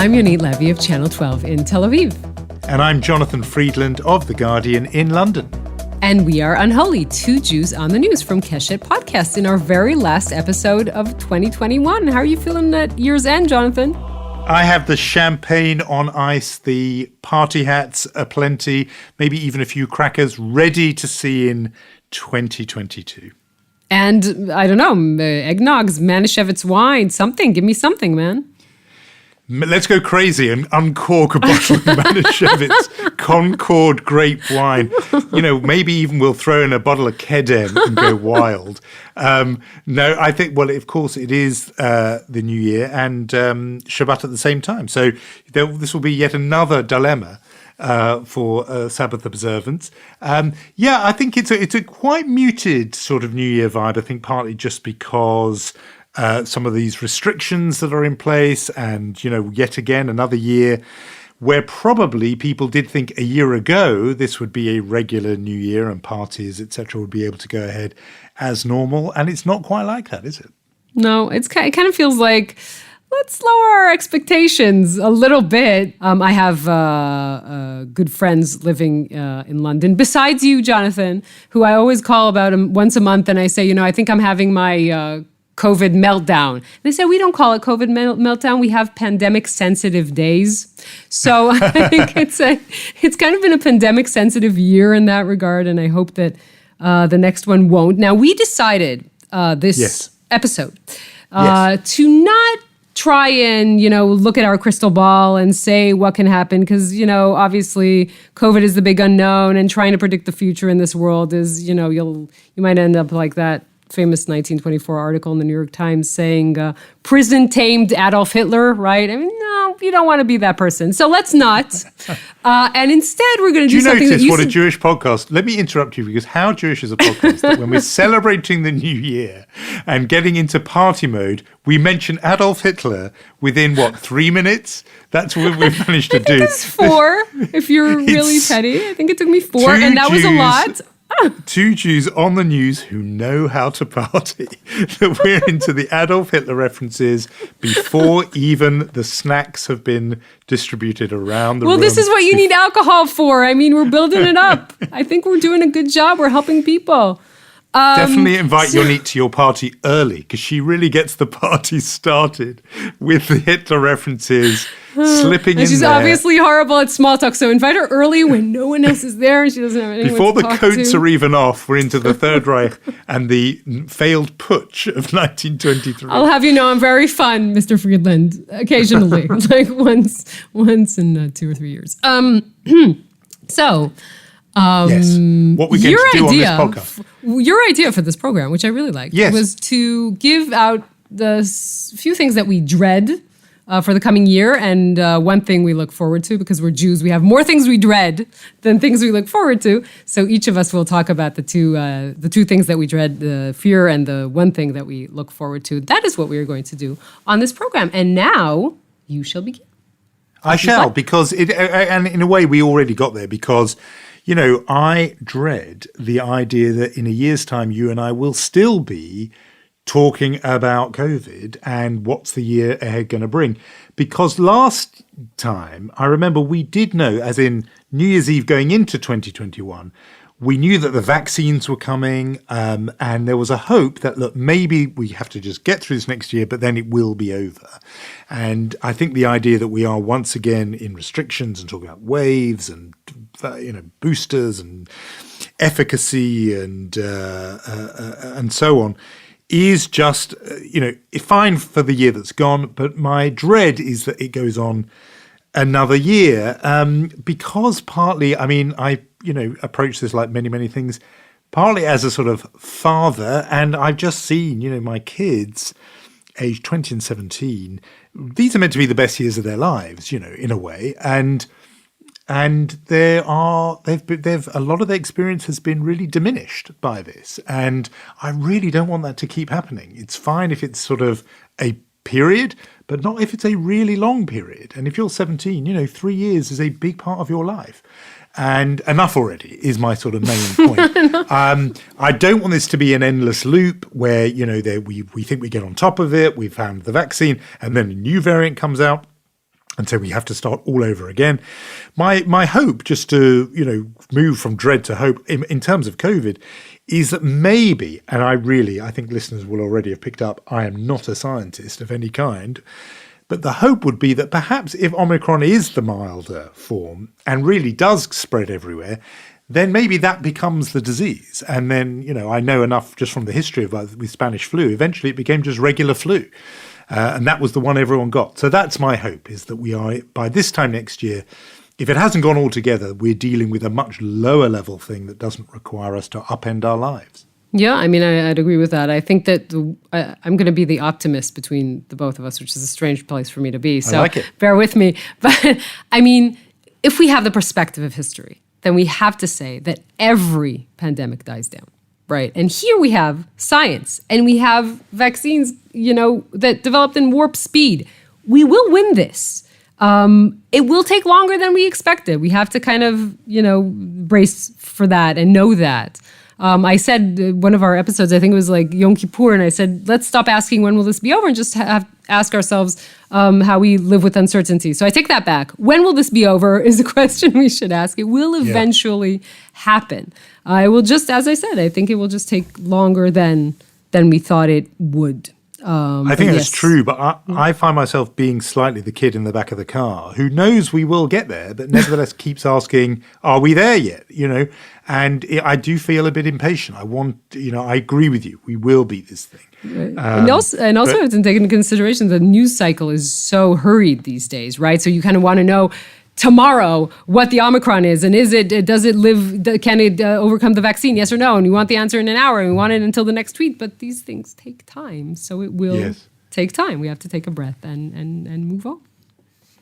I'm Yonit Levy of Channel 12 in Tel Aviv. And I'm Jonathan Friedland of The Guardian in London. And we are Unholy, two Jews on the news from Keshet Podcast in our very last episode of 2021. How are you feeling at year's end, Jonathan? I have the champagne on ice, the party hats aplenty, maybe even a few crackers ready to see in 2022. And I don't know, eggnogs, Manischewitz wine, something. Give me something, man. Let's go crazy and uncork a bottle of Manischewitz Concord grape wine. You know, maybe even we'll throw in a bottle of Kedem and go wild. No, I think, well, of course, it is the New Year and Shabbat at the same time. So this will be yet another dilemma for Sabbath observance. I think it's a quite muted sort of New Year vibe. I think partly just because some of these restrictions that are in place and, you know, yet again, another year where probably people did think a year ago this would be a regular New Year and parties, etc., would be able to go ahead as normal. And it's not quite like that, is it? No, it kind of feels like let's lower our expectations a little bit. I have good friends living in London, besides you, Jonathan, who I always call about once a month. And I say, you know, I think I'm having my COVID meltdown. They say, we don't call it COVID meltdown. We have pandemic sensitive days. So I think it's kind of been a pandemic sensitive year in that regard. And I hope that the next one won't. Now, we decided this episode to not try and, you know, look at our crystal ball and say what can happen. Because, you know, obviously COVID is the big unknown, and trying to predict the future in this world is, you know, you might end up like that famous 1924 article in the New York Times saying prison tamed Adolf Hitler, right? I mean, no, you don't want to be that person. So let's not. And instead, we're going to do something that you notice what a Jewish podcast? Let me interrupt you, because how Jewish is a podcast that when we're celebrating the New Year and getting into party mode, we mention Adolf Hitler within, 3 minutes? That's what we've managed to do. I think it's 4, if you're really petty. I think it took me 4, and that was a lot. Two Jews on the news who know how to party. That we're into the Adolf Hitler references before even the snacks have been distributed around the room. Well, this is what you need alcohol for. I mean, we're building it up. I think we're doing a good job. We're helping people. Definitely invite Yonit to your party early, because she really gets the party started with the Hitler references slipping in she's there. Obviously horrible at small talk, so invite her early when no one else is there and she doesn't have anyone Before to the talk coats to. are even off, we're into the Third Reich and the failed putsch of 1923. I'll have you know I'm very fun, Mr. Friedland, occasionally, like once in 2 or 3 years. Yes. What we're going to do on this podcast. Your idea for this program, which I really liked, was to give out the few things that we dread for the coming year, and one thing we look forward to, because we're Jews. We have more things we dread than things we look forward to. So each of us will talk about the two things that we dread, the fear, and the one thing that we look forward to. That is what we are going to do on this program. And now you shall begin. I shall, because and in a way we already got there, because, you know, I dread the idea that in a year's time, you and I will still be talking about COVID and what's the year ahead going to bring. Because last time, I remember we did know, as in New Year's Eve going into 2021, we knew that the vaccines were coming, and there was a hope that, look, maybe we have to just get through this next year, but then it will be over. And I think the idea that we are once again in restrictions and talking about waves and, you know, boosters and efficacy and so on is just, you know, fine for the year that's gone. But my dread is that it goes on another year, because partly, I mean, I, you know, approach this like many, many things, partly as a sort of father, and I've just seen, you know, my kids aged 20 and 17, these are meant to be the best years of their lives, you know, in a way, and they've a lot of their experience has been really diminished by this, and I really don't want that to keep happening. It's fine if it's sort of a period, but not if it's a really long period. And if you're 17, you know, 3 years is a big part of your life. And enough already is my sort of main point. I don't want this to be an endless loop where, you know, we think we get on top of it, we've found the vaccine, and then a new variant comes out. And so we have to start all over again. My hope, just to move from dread to hope in terms of COVID, is that maybe, and I think listeners will already have picked up, I am not a scientist of any kind, but the hope would be that perhaps if Omicron is the milder form and really does spread everywhere, then maybe that becomes the disease. And then, I know enough just from the history of with Spanish flu, eventually it became just regular flu. And that was the one everyone got. So that's my hope, is that we are, by this time next year, if it hasn't gone altogether, we're dealing with a much lower level thing that doesn't require us to upend our lives. Yeah, I mean, I'd agree with that. I think that I'm going to be the optimist between the both of us, which is a strange place for me to be. So I like it. Bear with me. But I mean, if we have the perspective of history, then we have to say that every pandemic dies down. Right. And here we have science and we have vaccines, that developed in warp speed. We will win this. It will take longer than we expected. We have to kind of, brace for that and know that. I said one of our episodes, I think it was like Yom Kippur, and I said, let's stop asking when will this be over and just ask ourselves how we live with uncertainty. So I take that back. When will this be over is a question we should ask. It will eventually happen. It will just, as I said, I think it will just take longer than we thought it would. I think that's true, but I find myself being slightly the kid in the back of the car who knows we will get there, but nevertheless keeps asking, are we there yet? And I do feel a bit impatient. I agree with you. We will beat this thing. Right. And also have to take into consideration the news cycle is so hurried these days, right? So you kind of want to know tomorrow what the Omicron is, and can it overcome the vaccine, yes or no? And we want the answer in an hour, and we want it until the next tweet. But these things take time, so it will take time. We have to take a breath and move on.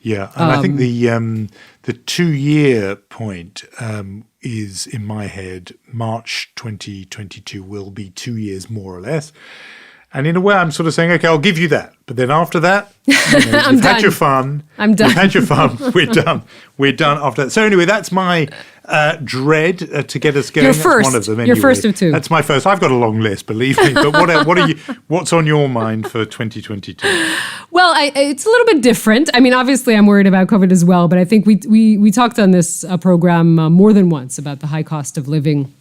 Yeah, and I think the 2-year point is, in my head, March 2022 will be 2 years more or less. And in a way, I'm sort of saying, okay, I'll give you that. But then after that, you've had your fun. I'm done. You've had your fun. We're done. We're done after that. So anyway, that's my dread to get us going. Your first. That's one of them anyway. Your first of two. That's my first. I've got a long list, believe me. But what's on your mind for 2022? Well, it's a little bit different. I mean, obviously, I'm worried about COVID as well. But I think we talked on this program more than once about the high cost of living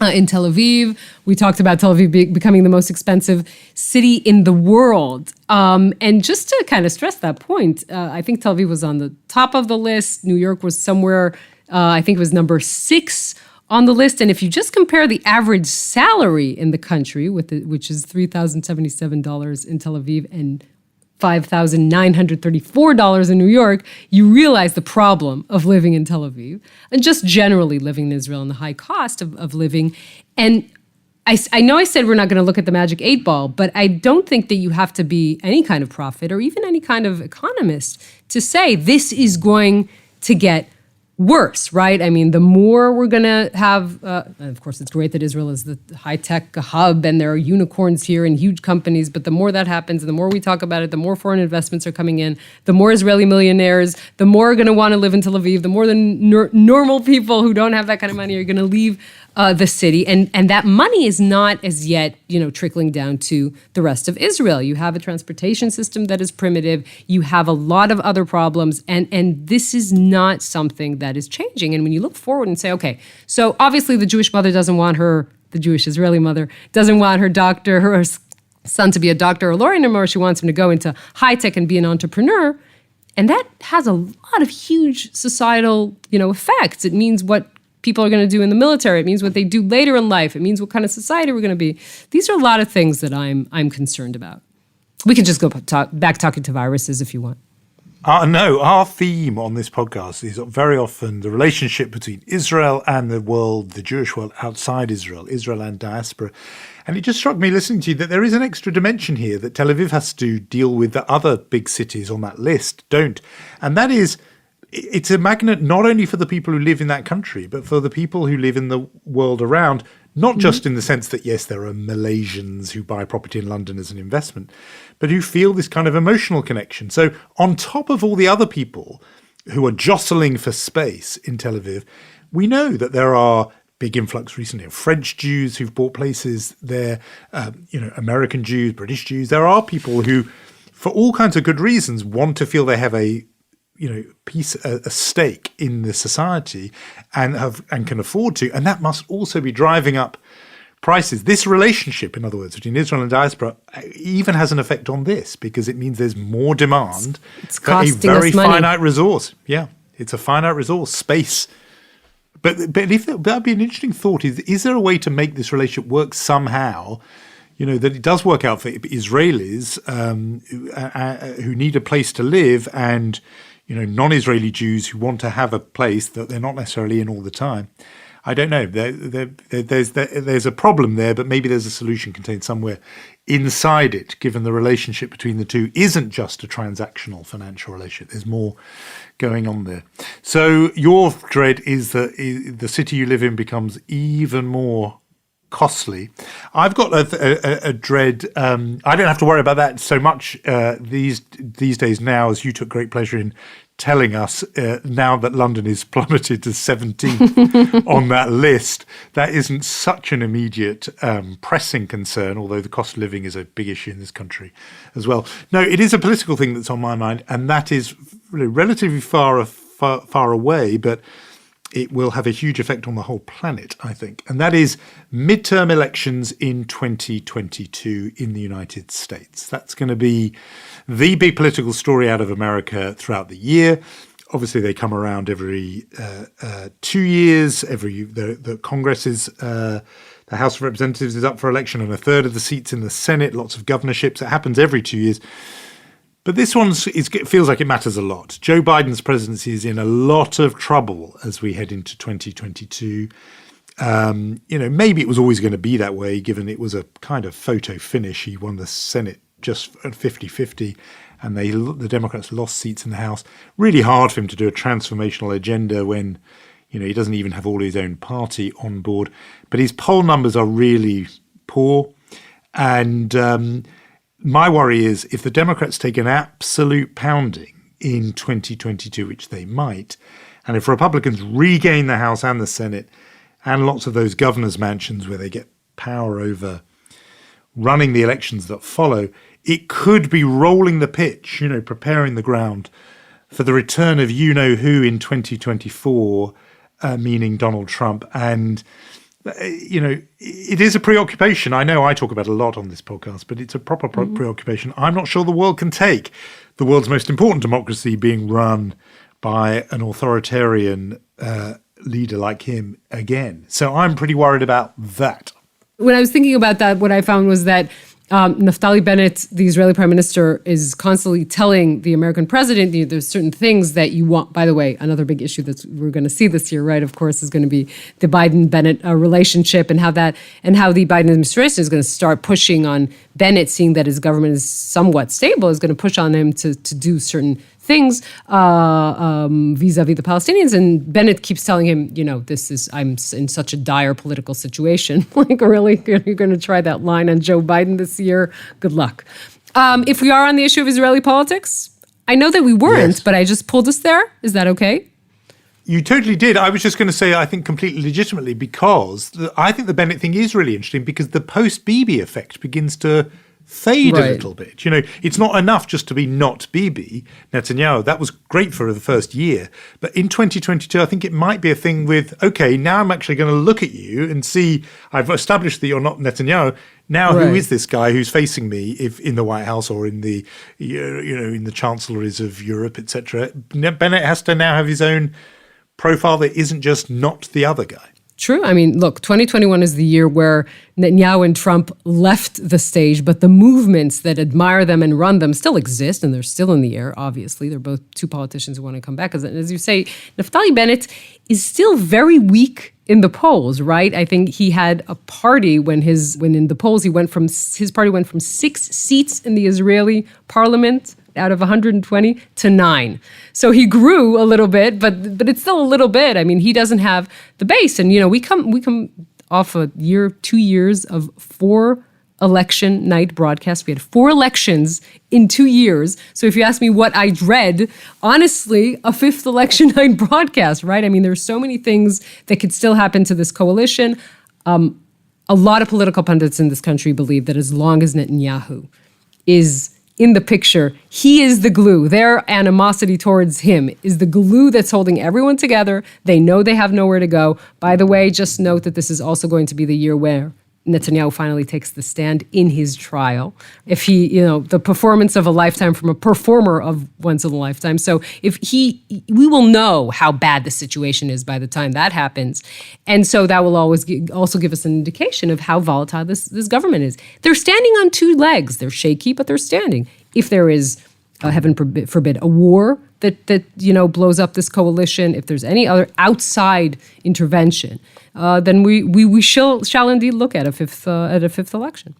in Tel Aviv. We talked about Tel Aviv becoming the most expensive city in the world. And just to kind of stress that point, I think Tel Aviv was on the top of the list. New York was somewhere, I think it was number 6 on the list. And if you just compare the average salary in the country, which is $3,077 in Tel Aviv and $5,934 in New York, you realize the problem of living in Tel Aviv and just generally living in Israel and the high cost of living. And I know I said we're not going to look at the magic 8 ball, but I don't think that you have to be any kind of prophet or even any kind of economist to say this is going to get worse, right? I mean, the more we're going to have, of course, it's great that Israel is the high-tech hub and there are unicorns here and huge companies, but the more that happens and the more we talk about it, the more foreign investments are coming in, the more Israeli millionaires, the more are going to want to live in Tel Aviv, the more the normal people who don't have that kind of money are going to leave the city. And that money is not as yet, trickling down to the rest of Israel. You have a transportation system that is primitive. You have a lot of other problems. And this is not something that is changing. And when you look forward and say, okay, so obviously the Jewish mother doesn't want the Jewish Israeli mother doesn't want her son to be a doctor or a lawyer anymore. She wants him to go into high tech and be an entrepreneur. And that has a lot of huge societal, effects. It means what people are going to do in the military. It means what they do later in life. It means what kind of society we're going to be. These are a lot of things that I'm concerned about. We can just go back talking to viruses if you want. No, our theme on this podcast is very often the relationship between Israel and the world, the Jewish world outside Israel and diaspora. And it just struck me listening to you that there is an extra dimension here that Tel Aviv has to deal with that other big cities on that list don't. And that is, it's a magnet not only for the people who live in that country, but for the people who live in the world around, not just in the sense that, yes, there are Malaysians who buy property in London as an investment, but who feel this kind of emotional connection. So on top of all the other people who are jostling for space in Tel Aviv, we know that there are big influx recently of French Jews who've bought places there, American Jews, British Jews. There are people who, for all kinds of good reasons, want to feel they have a a stake in the society and can afford to, and that must also be driving up prices. This relationship, in other words, between Israel and diaspora even has an effect on this, because it means there's more demand for a very finite resource. Yeah, it's a finite resource, space. But if that'd be an interesting thought, is there a way to make this relationship work somehow, that it does work out for Israelis who need a place to live, and non-Israeli Jews who want to have a place that they're not necessarily in all the time? I don't know. There's a problem there, but maybe there's a solution contained somewhere inside it, given the relationship between the two isn't just a transactional financial relationship. There's more going on there. So your dread is that the city you live in becomes even more costly. I've got a dread. I don't have to worry about that so much these days now, as you took great pleasure in telling us, now that London is plummeted to 17th on that list. That isn't such an immediate pressing concern, although the cost of living is a big issue in this country as well. No, it is a political thing that's on my mind, and that is relatively far away, but it will have a huge effect on the whole planet, I think. And that is midterm elections in 2022 in the United States. That's going to be the big political story out of America throughout the year. Obviously, they come around every 2 years. The Congress is, the House of Representatives is up for election, and a third of the seats in the Senate, lots of governorships. It happens every 2 years. But this one feels like it matters a lot. Joe Biden's presidency is in a lot of trouble as we head into 2022. Maybe it was always going to be that way, given it was a kind of photo finish. He won the Senate just at 50-50, and the Democrats lost seats in the House. Really hard for him to do a transformational agenda when, he doesn't even have all his own party on board. But his poll numbers are really poor, and my worry is if the Democrats take an absolute pounding in 2022, which they might, and if Republicans regain the House and the Senate and lots of those governors' mansions where they get power over running the elections that follow, it could be rolling the pitch, preparing the ground for the return of you-know-who in 2024, meaning Donald Trump. And it is a preoccupation. I know I talk about it a lot on this podcast, but it's a proper preoccupation. I'm not sure the world can take the world's most important democracy being run by an authoritarian leader like him again. So I'm pretty worried about that. When I was thinking about that, what I found was that Naftali Bennett, the Israeli prime minister, is constantly telling the American president, there's certain things that you want. By the way, another big issue that we're going to see this year, right, of course, is going to be the Biden-Bennett relationship, and how the Biden administration is going to start pushing on Bennett, seeing that his government is somewhat stable, is going to push on him to do certain things vis-a-vis the Palestinians. And Bennett keeps telling him, I'm in such a dire political situation. Like, really, you're going to try that line on Joe Biden this year? Good luck. If we are on the issue of Israeli politics, I know that we weren't, yes, but I just pulled us there. Is that okay? You totally did. I was just going to say, I think completely legitimately, because I think the Bennett thing is really interesting, because the post-Bibi effect begins to fade a little bit. It's not enough just to be not Bibi Netanyahu. That was great for the first year. But in 2022, I think it might be a thing with, okay, now I'm actually going to look at you and see, I've established that you're not Netanyahu. Now, who is this guy who's facing me if in the White House or in the, in the chancelleries of Europe, etc.? Bennett has to now have his own profile that isn't just not the other guy. True. I mean, look, 2021 is the year where Netanyahu and Trump left the stage, but the movements that admire them and run them still exist, and they're still in the air, obviously. They're both two politicians who want to come back. As you say, Naftali Bennett is still very weak in the polls, right? I think he had a party when in the polls, his party went from 6 seats in the Israeli parliament out of 120 to 9. So he grew a little bit, but it's still a little bit. I mean, he doesn't have the base. And, we come off 2 years of 4 election night broadcasts. We had 4 elections in 2 years. So if you ask me what I dread, honestly, a 5th election night broadcast, right? I mean, there's so many things that could still happen to this coalition. A lot of political pundits in this country believe that as long as Netanyahu is in the picture. He is the glue. Their animosity towards him is the glue that's holding everyone together. They know they have nowhere to go. By the way, just note that this is also going to be the year where Netanyahu finally takes the stand in his trial. If he, the performance of a lifetime from a performer of once in a lifetime. So we will know how bad the situation is by the time that happens. And so that will also give us an indication of how volatile this government is. They're standing on two legs. They're shaky, but they're standing. If there is, heaven forbid, a war that blows up this coalition, if there's any other outside intervention, then we shall indeed look at a fifth election.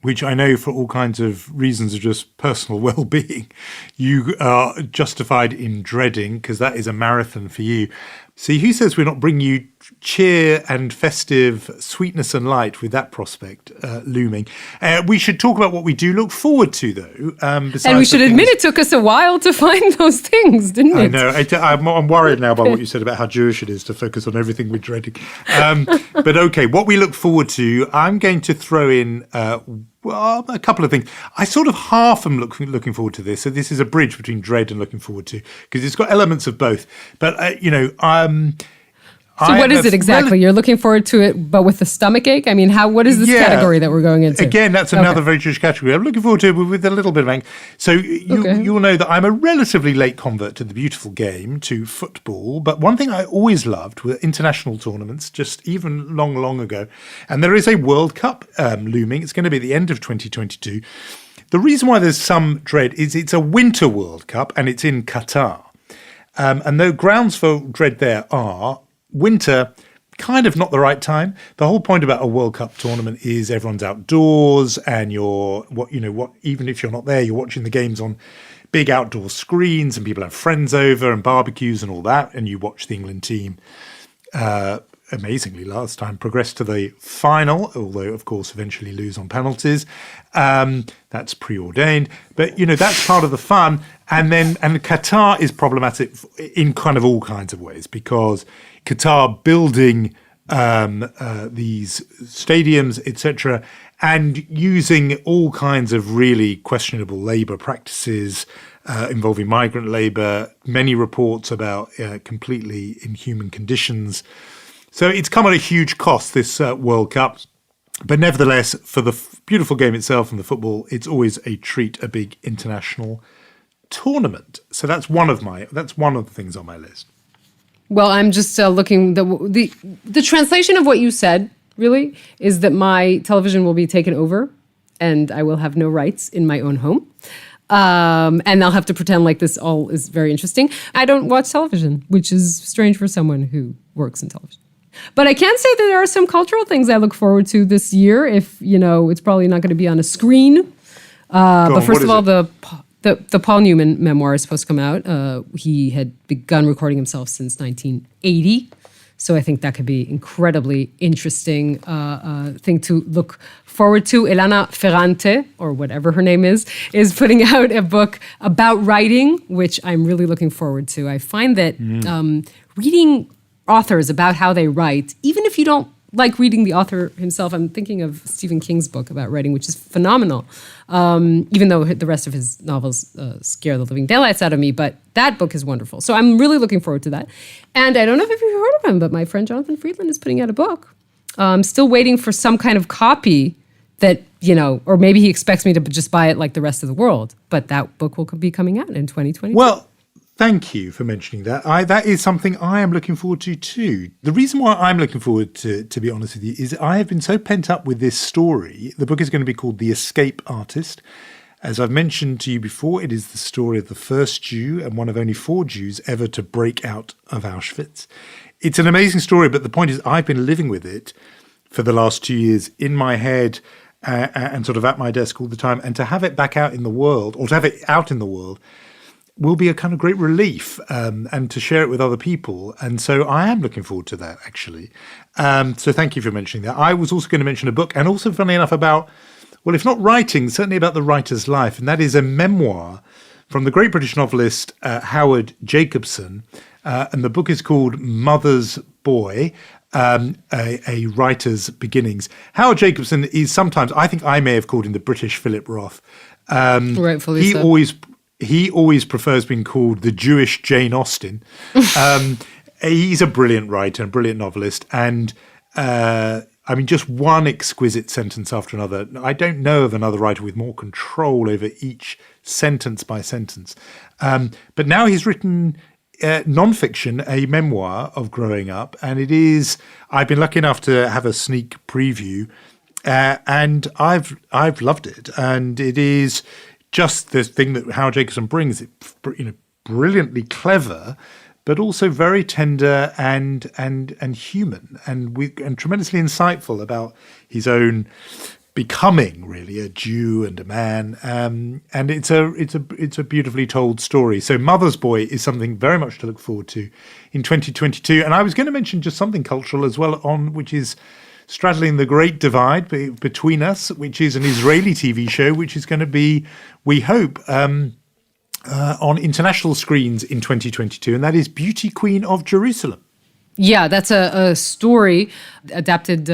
Which I know for all kinds of reasons of just personal well-being, you are justified in dreading, because that is a marathon for you. See, who says we're not bringing you cheer and festive sweetness and light with that prospect looming? We should talk about what we do look forward to, though. And we should admit it took us a while to find those things, didn't it? I know. I'm worried now by what you said about how Jewish it is to focus on everything we're dreading. But okay, what we look forward to, I'm going to throw in a couple of things. I sort of half am looking forward to this. So this is a bridge between dread and looking forward to, because it's got elements of both. But, so what is it exactly? You're looking forward to it, but with the stomach ache? I mean, what is this category that we're going into? Again, that's another very Jewish category. I'm looking forward to it with a little bit of angst. So you'll know that I'm a relatively late convert to the beautiful game, to football. But one thing I always loved were international tournaments, just even long, long ago. And there is a World Cup looming. It's going to be at the end of 2022. The reason why there's some dread is it's a winter World Cup and it's in Qatar. And the grounds for dread there are winter, kind of not the right time. The whole point about a World Cup tournament is everyone's outdoors and even if you're not there, you're watching the games on big outdoor screens and people have friends over and barbecues and all that. And you watch the England team, amazingly last time, progress to the final, although of course eventually lose on penalties. That's preordained, but that's part of the fun. And Qatar is problematic in kind of all kinds of ways, because Qatar building these stadiums, etc., and using all kinds of really questionable labor practices involving migrant labor, many reports about completely inhuman conditions. So it's come at a huge cost, this World Cup. But nevertheless, for the beautiful game itself and the football, it's always a treat, a big international tournament. So that's one of the things on my list. Well, I'm just looking. The translation of what you said really is that my television will be taken over, and I will have no rights in my own home, and I'll have to pretend like this all is very interesting. I don't watch television, which is strange for someone who works in television. But I can say that there are some cultural things I look forward to this year. If it's probably not going to be on a screen. But first of all, the Paul Newman memoir is supposed to come out. He had begun recording himself since 1980. So I think that could be incredibly interesting thing to look forward to. Elena Ferrante, or whatever her name is putting out a book about writing, which I'm really looking forward to. I find that reading authors about how they write, even if you don't like reading the author himself. I'm thinking of Stephen King's book about writing, which is phenomenal, even though the rest of his novels scare the living daylights out of me. But that book is wonderful. So I'm really looking forward to that. And I don't know if you've heard of him, but my friend Jonathan Friedland is putting out a book. I'm still waiting for some kind of copy that, or maybe he expects me to just buy it like the rest of the world. But that book will be coming out in 2022. Well, thank you for mentioning that. That is something I am looking forward to too. The reason why I'm looking forward to be honest with you, is I have been so pent up with this story. The book is going to be called The Escape Artist. As I've mentioned to you before, it is the story of the first Jew and one of only 4 Jews ever to break out of Auschwitz. It's an amazing story, but the point is I've been living with it for the last 2 years in my head and sort of at my desk all the time. And to have it back out in the world, or to have it out in the world, will be a kind of great relief, and to share it with other people. And so I am looking forward to that, actually. So thank you for mentioning that. I was also going to mention a book, and also, funnily enough, about, well, if not writing, certainly about the writer's life. And that is a memoir from the great British novelist Howard Jacobson. And the book is called Mother's Boy, a writer's beginnings. Howard Jacobson is sometimes, I think I may have called him the British Philip Roth. Rightfully He so. always prefers being called the Jewish Jane Austen. He's a brilliant writer and brilliant novelist, and I mean, just one exquisite sentence after another. I don't know of another writer with more control over each sentence by sentence. But now he's written nonfiction, a memoir of growing up, and I've been lucky enough to have a sneak preview, and I've loved it, and it is just the thing that Howard Jacobson brings. It, brilliantly clever, but also very tender and human, and tremendously insightful about his own becoming really a Jew and a man. And it's a beautifully told story. So Mother's Boy is something very much to look forward to in 2022. And I was going to mention just something cultural as well, which is straddling the great divide between us, which is an Israeli TV show, which is going to be, we hope, on international screens in 2022, and that is Beauty Queen of Jerusalem. Yeah, that's a story adapted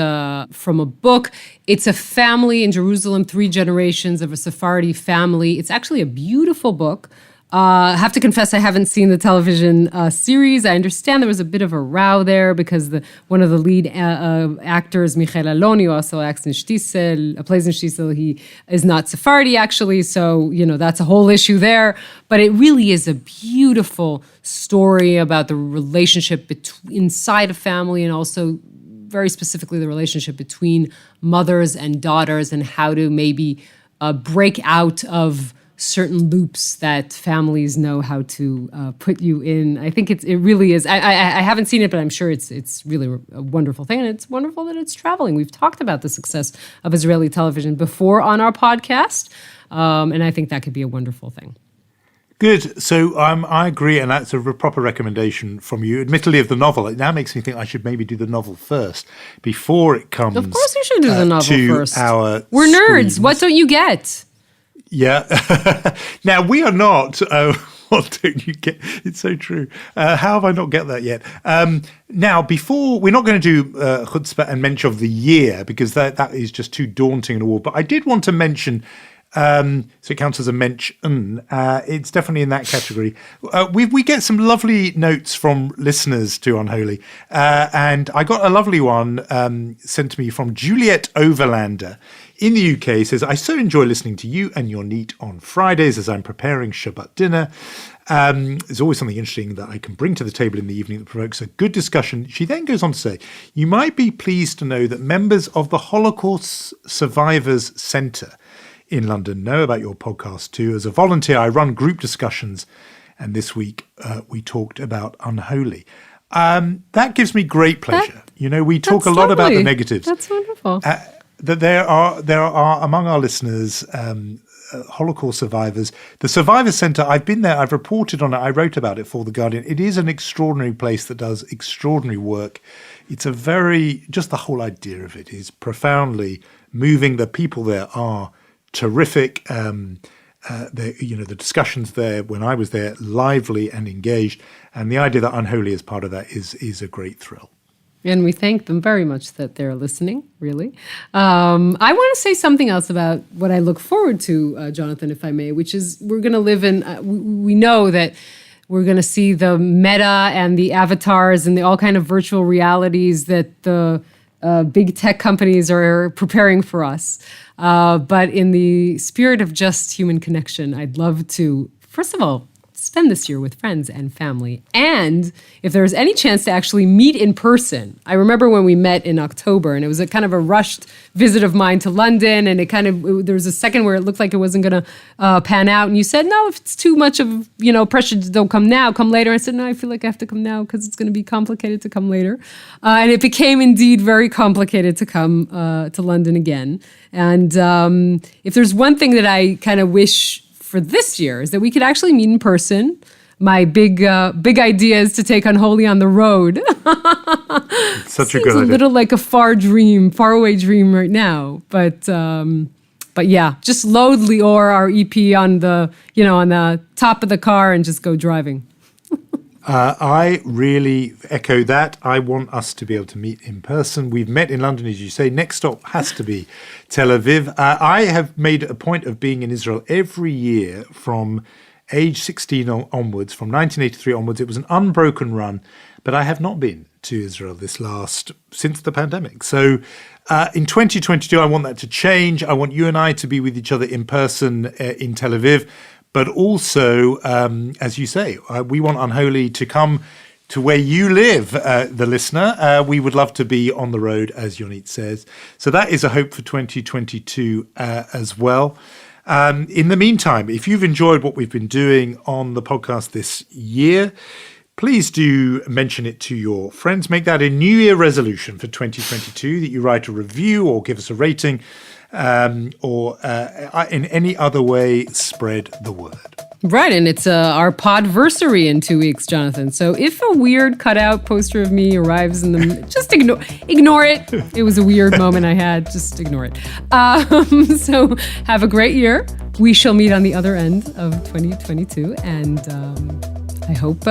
from a book. It's a family in Jerusalem, 3 generations of a Sephardi family. It's actually a beautiful book. I have to confess, I haven't seen the television series. I understand there was a bit of a row there because one of the lead actors, Michael Aloni, who also acts in Shtisel, plays in Shtisel, he is not Sephardi, actually. So, that's a whole issue there. But it really is a beautiful story about the relationship inside a family, and also very specifically the relationship between mothers and daughters, and how to maybe break out of certain loops that families know how to put you in. I think it really is. I haven't seen it, but I'm sure it's really a wonderful thing. And it's wonderful that it's traveling. We've talked about the success of Israeli television before on our podcast. And I think that could be a wonderful thing. Good. So I agree, and that's a proper recommendation from you. Admittedly, of the novel, it now makes me think I should maybe do the novel first before it comes. Of course, you should do the novel first. We're nerds. What don't you get? Yeah. Now, we are not. What don't you get? It's so true. How have I not get that yet? Now, we're not going to do chutzpah and mensch of the year, because that is just too daunting an award. But I did want to mention, so it counts as a mensch. It's definitely in that category. We get some lovely notes from listeners to Unholy. And I got a lovely one sent to me from Juliet Overlander in the UK. Says, I so enjoy listening to you and Yonit on Fridays as I'm preparing Shabbat dinner. There's always something interesting that I can bring to the table in the evening that provokes a good discussion. She then goes on to say, you might be pleased to know that members of the Holocaust Survivors Centre in London know about your podcast too. As a volunteer, I run group discussions, and this week we talked about Unholy. That gives me great pleasure. We talk a lot about the negatives. That's wonderful. That there are among our listeners Holocaust survivors. The Survivors Centre, I've been there, I've reported on it, I wrote about it for The Guardian. It is an extraordinary place that does extraordinary work. It's just the whole idea of it is profoundly moving. The people there are terrific. The discussions there, when I was there, lively and engaged. And the idea that Unholy is part of that is a great thrill. And we thank them very much that they're listening, really. I want to say something else about what I look forward to, Jonathan, if I may, which is we're going to live in, we know that we're going to see the meta and the avatars and all kind of virtual realities that the big tech companies are preparing for us. But in the spirit of just human connection, I'd love to, first of all, spend this year with friends and family. And if there was any chance to actually meet in person, I remember when we met in October, and it was a kind of a rushed visit of mine to London, and there was a second where it looked like it wasn't going to pan out. And you said, no, if it's too much of, pressure, don't come now, come later. I said, no, I feel like I have to come now because it's going to be complicated to come later. And it became indeed very complicated to come to London again. And if there's one thing that I kind of wish for this year is that we could actually meet in person. My big idea is to take Unholy on the road. It's such a good idea. A little like a faraway dream right now. But yeah, just load Lior, our EP, on the top of the car and just go driving. I really echo that. I want us to be able to meet in person. We've met in London, as you say. Next stop has to be Tel Aviv. I have made a point of being in Israel every year from age 16 onwards, from 1983 onwards. It was an unbroken run, but I have not been to Israel since the pandemic. So in 2022, I want that to change. I want you and I to be with each other in person in Tel Aviv. But also, as you say, we want Unholy to come to where you live, the listener. We would love to be on the road, as Yonit says. So that is a hope for 2022 as well. In the meantime, if you've enjoyed what we've been doing on the podcast this year, please do mention it to your friends. Make that a New Year resolution for 2022, that you write a review or give us a rating. Or in any other way, spread the word. Right, and it's our podversary in 2 weeks, Jonathan. So if a weird cutout poster of me arrives in the... just ignore it. It was a weird moment I had. Just ignore it. So have a great year. We shall meet on the other end of 2022, and I hope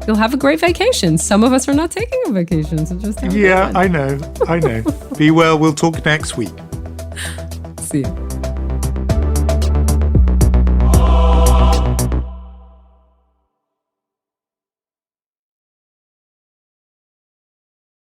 you'll have a great vacation. Some of us are not taking a vacation, so just have a good one. I know. Be well. We'll talk next week. See you.